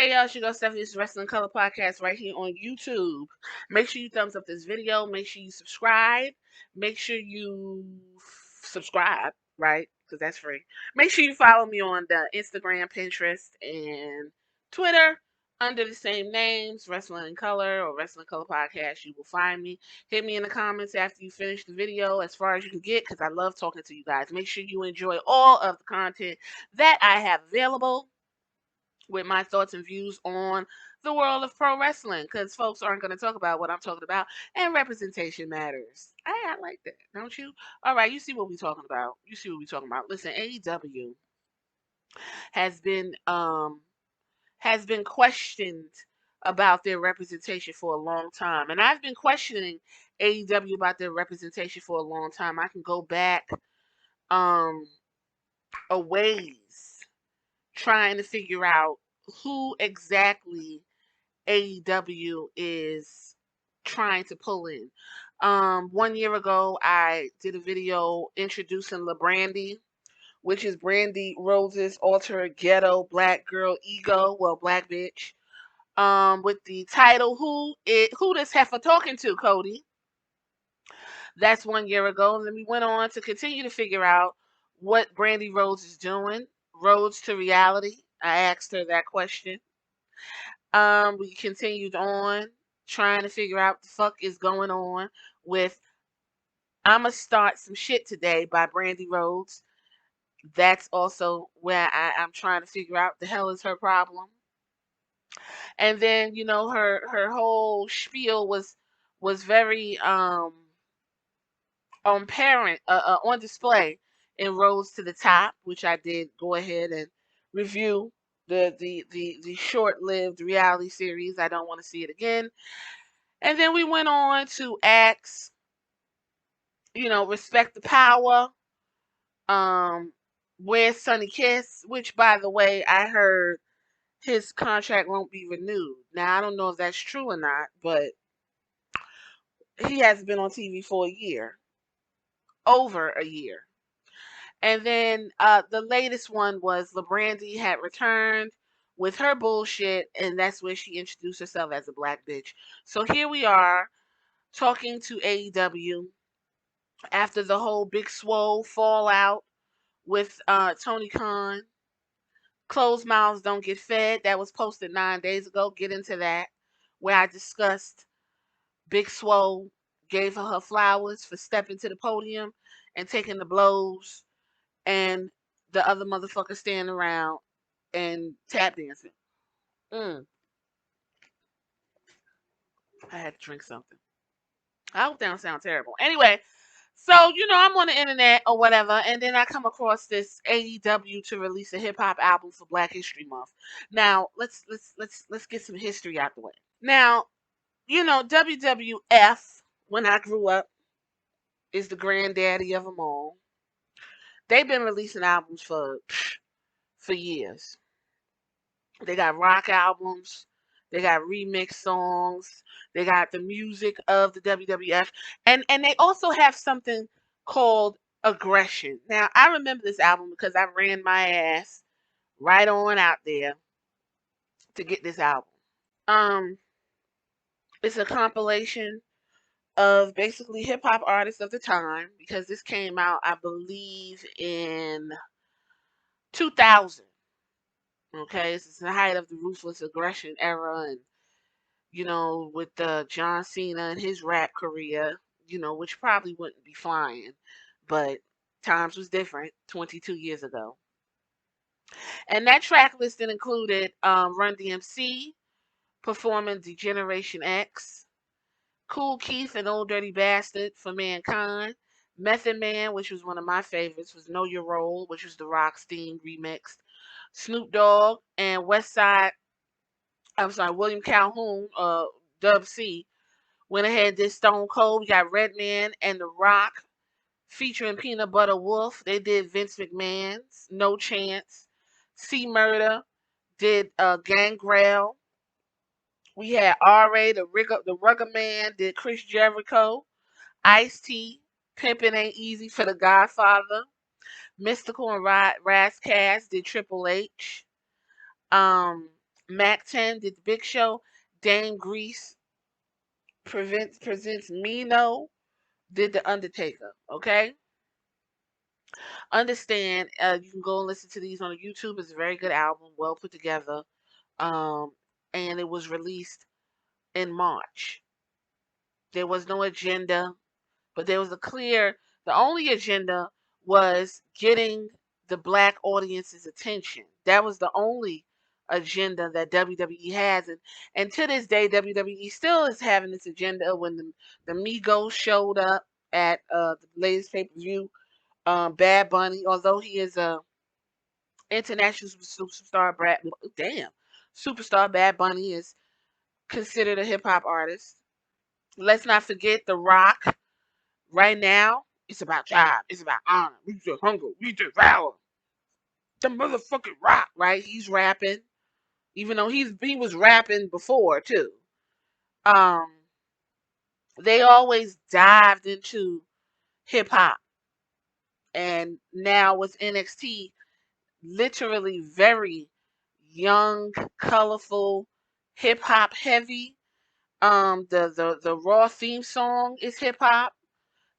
Hey y'all, it's your girl Stephanie. This is Wrestling Color Podcast right here on YouTube. Make sure you thumbs up this video. Make sure you subscribe. Make sure you subscribe, right? Because that's free. Make sure you follow me on the Instagram, Pinterest, and Twitter under the same names, Wrestling in Color or Wrestling Color Podcast. You will find me. Hit me in the comments after you finish the video as far as you can get because I love talking to you guys. Make sure you enjoy all of the content that I have available with my thoughts and views on the world of pro wrestling because folks aren't going to talk about what I'm talking about, and representation matters. I like that, don't you? All right, you see what we're talking about. You see what we're talking about. Listen, AEW has been questioned about their representation for a long time, and I've been questioning AEW about their representation for a long time. I can go back um a ways trying to figure out who exactly AEW is trying to pull in. 1 year ago, I did a video introducing LaBrandy, which is Brandy Rose's alter ghetto black girl ego, well, black bitch. With the title "Who This Heifer Talking To, Cody?" That's 1 year ago. And then we went on to continue to figure out what Brandy Rose is doing. Roads to Reality. I asked her that question. We continued on trying to figure out what the fuck is going on with I'ma Start Some Shit Today by Brandy Rhodes. That's also where I'm trying to figure out the hell is her problem. And then, her whole spiel was very on display in Rose to the Top, which I did go ahead and review the short-lived reality series. I don't want to see it again. And then we went on to ask, Respect the Power. Where's Sonny Kiss? Which, by the way, I heard his contract won't be renewed. Now, I don't know if that's true or not, but he hasn't been on TV for a year. Over a year. And then the latest one was LaBrandy had returned with her bullshit, and that's where she introduced herself as a black bitch. So here we are talking to AEW after the whole Big Swole fallout with Tony Khan. Closed mouths don't get fed. That was posted 9 days ago. Get into that, where I discussed Big Swole gave her flowers for stepping to the podium and taking the blows, and the other motherfucker standing around and tap dancing. I had to drink something. I hope that don't sound terrible. Anyway, so I'm on the internet or whatever, and then I come across this AEW to release a hip hop album for Black History Month. Now let's get some history out the way. Now, WWF, when I grew up, is the granddaddy of them all. They've been releasing albums for years. They got rock albums. They got remix songs. They got the music of the WWF. And they also have something called Aggression. Now, I remember this album because I ran my ass right on out there to get this album. Um, it's a compilation of basically hip hop artists of the time because this came out, I believe, in 2000. Okay, this is the height of the Ruthless Aggression era, and with John Cena and his rap career, which probably wouldn't be flying, but times was different 22 years ago. And that track listing included Run DMC performing Degeneration X, Kool Keith and Old Dirty Bastard for Mankind, Method Man, which was one of my favorites, was Know Your Role, which was the Rock's theme remixed, Snoop Dogg and William Calhoun, Dub C, went ahead and did Stone Cold. We got Redman and The Rock featuring Peanut Butter Wolf. They did Vince McMahon's No Chance. C Murder did Gangrel. We had R.A. the Rugger Man did Chris Jericho. Ice-T, Pimpin' Ain't Easy for The Godfather. Mystical and Raz Cass did Triple H. Mac 10 did the Big Show. Dame Grease presents Mino, did the Undertaker. Okay, understand. You can go and listen to these on YouTube. It's a very good album, well put together. Um, and it was released in March. There was no agenda, but there was a clear. The only agenda was getting the black audience's attention. That was the only agenda that WWE has, and to this day, WWE still is having this agenda. When the Migos showed up at the latest pay per view, Bad Bunny, although he is a international superstar, superstar, Bad Bunny is considered a hip hop artist. Let's not forget The Rock. Right now, it's about job. It's about honor. We just hunger. We devour. The motherfucking Rock, right? He's rapping, even though he was rapping before too. Um, they always dived into hip hop, and now with NXT, literally very young, colorful, hip hop heavy. The Raw theme song is hip hop.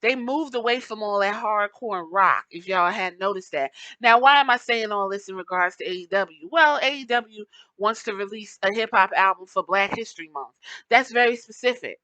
They moved away from all that hardcore and rock, if y'all hadn't noticed that. Now, why am I saying all this in regards to AEW? Well, AEW wants to release a hip hop album for Black History Month. That's very specific.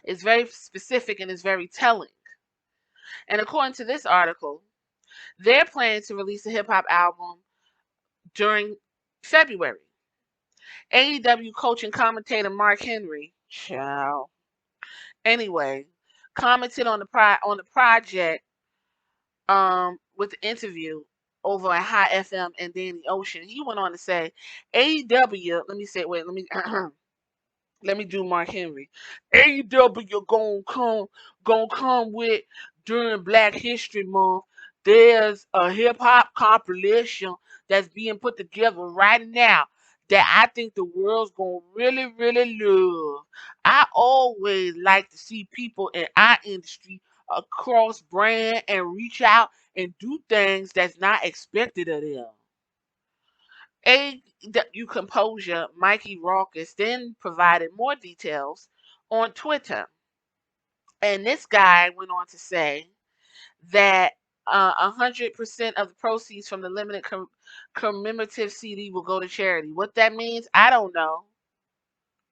It's very specific and it's very telling. And according to this article, they're planning to release a hip hop album during February. AEW coach and commentator Mark Henry, ciao. Anyway, commented on the project with the interview over at High FM and Danny Ocean. He went on to say, AEW, let me do Mark Henry. AEW gonna come with during Black History Month. There's a hip hop compilation that's being put together right now that I think the world's gonna really, really love. I always like to see people in our industry across brand and reach out and do things that's not expected of them. AEW composer Mikey Raucus then provided more details on Twitter. And this guy went on to say that 100% of the proceeds from the limited commemorative CD will go to charity. What that means, I don't know.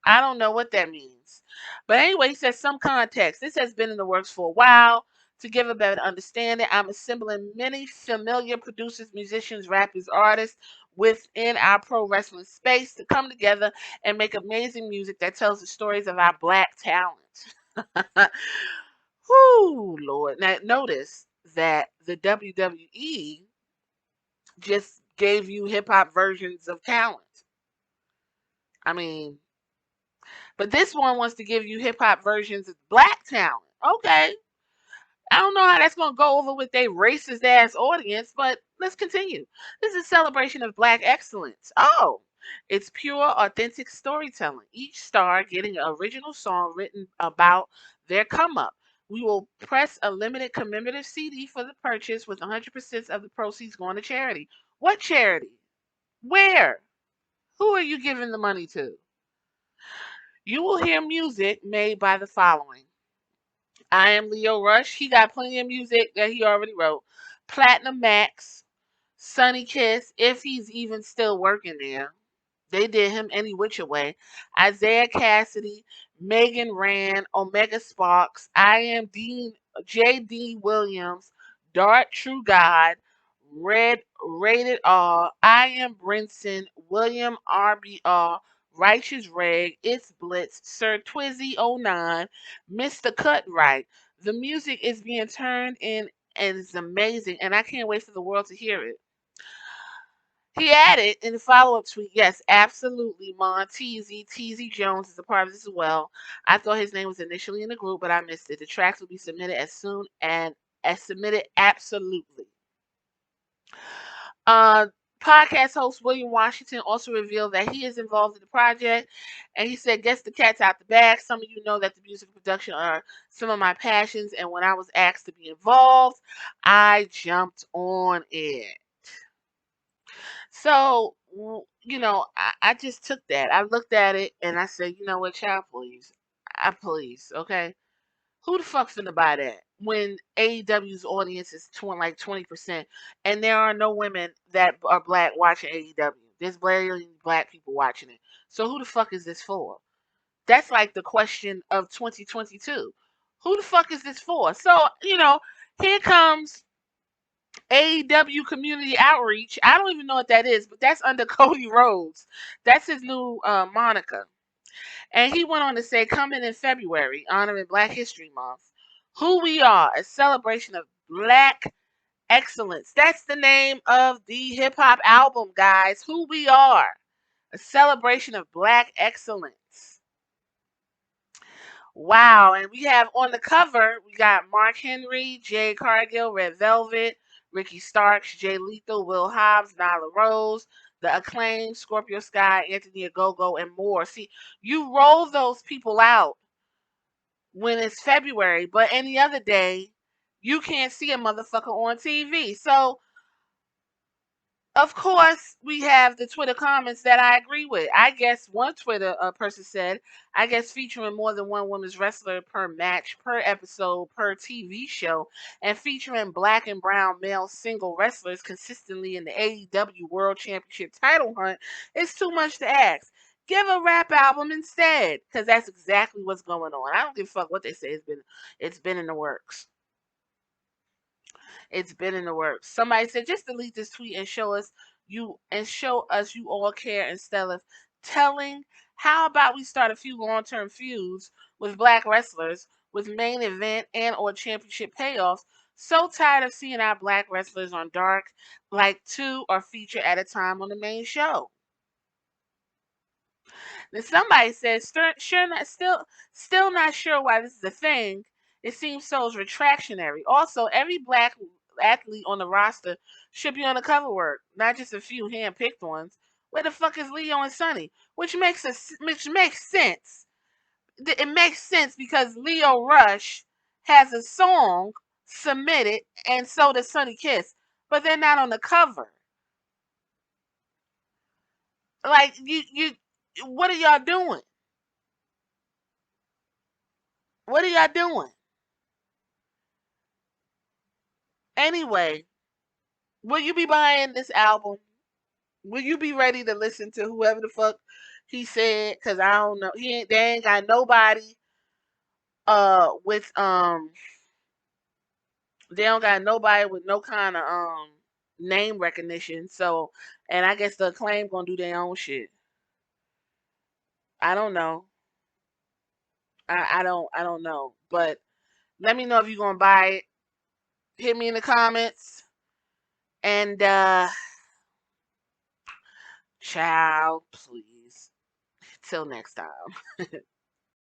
I don't know what that means. But anyway, he says some context. This has been in the works for a while. To give a better understanding, I'm assembling many familiar producers, musicians, rappers, artists within our pro wrestling space to come together and make amazing music that tells the stories of our black talent. Whoo, Lord. Now, notice that the WWE just gave you hip hop versions of talent. I mean, but this one wants to give you hip hop versions of black talent. Okay. I don't know how that's going to go over with a racist ass audience, but let's continue. This is a celebration of black excellence. Oh, it's pure, authentic storytelling. Each star getting an original song written about their come up. We will press a limited commemorative CD for the purchase with 100% of the proceeds going to charity. What charity? Where? Who are you giving the money to? You will hear music made by the following: I Am Leo Rush. He got plenty of music that he already wrote. Platinum Max, Sunny Kiss, if he's even still working there. They did him any which way. Isaiah Cassidy, Megan Rand, Omega Sparks, I Am Dean, J.D. Williams, Dart True God, Red Rated R, I Am Brinson, William RBR, Righteous Reg, It's Blitz, Sir Twizzy09, Mr. Cutright. The music is being turned in and it's amazing, and I can't wait for the world to hear it. He added in the follow-up tweet, yes, absolutely, Monteezy, Teezy Jones is a part of this as well. I thought his name was initially in the group, but I missed it. The tracks will be submitted as soon and as submitted, absolutely. Uh, Podcast host William Washington also revealed that he is involved in the project, and he said, "Guess the cat's out the bag. Some of you know that the music production are some of my passions, and when I was asked to be involved, I jumped on it." So I just took that. I looked at it and I said, you know what, child, please. Please, okay? Who the fuck finna buy that when AEW's audience is 20% and there are no women that are black watching AEW? There's barely black people watching it. So who the fuck is this for? That's like the question of 2022. Who the fuck is this for? So, here comes AEW community outreach. I don't even know what that is, but that's under Cody Rhodes. That's his new moniker. And he went on to say, coming in February, honoring Black History Month, Who We Are, a celebration of Black excellence. That's the name of the hip hop album, guys. Who We Are, a celebration of Black excellence. Wow. And we have on the cover, we got Mark Henry, Jay Cargill, Red Velvet, Ricky Starks, Jay Lethal, Will Hobbs, Nyla Rose, The Acclaimed, Scorpio Sky, Anthony Ogogo, and more. See, you roll those people out when it's February, but any other day, you can't see a motherfucker on TV. So, of course, we have the Twitter comments that I agree with. I guess one Twitter person said, I guess featuring more than one women's wrestler per match, per episode, per TV show, and featuring black and brown male single wrestlers consistently in the AEW World Championship title hunt is too much to ask. Give a rap album instead, because that's exactly what's going on. I don't give a fuck what they say. It's been in the works. It's been in the works. Somebody said just delete this tweet and show us you all care instead of telling. How about we start a few long-term feuds with black wrestlers with main event and or championship payoffs? So tired of seeing our black wrestlers on Dark like two or feature at a time on the main show. Then somebody says, sure not, still not sure why this is a thing. It seems so retractionary. Also, every black athlete on the roster should be on the cover work, not just a few hand-picked ones. Where the fuck is Leo and Sonny? Which makes sense. It makes sense because Leo Rush has a song submitted, and so does Sonny Kiss, but they're not on the cover. Like what are y'all doing? What are y'all doing? Anyway, will you be buying this album? Will you be ready to listen to whoever the fuck he said? Cause I don't know. They ain't got nobody with they don't got nobody with no kind of name recognition. So, and I guess the Acclaim gonna do their own shit. I don't know. I don't know. But let me know if you're gonna buy it. Hit me in the comments. And child, please. Till next time.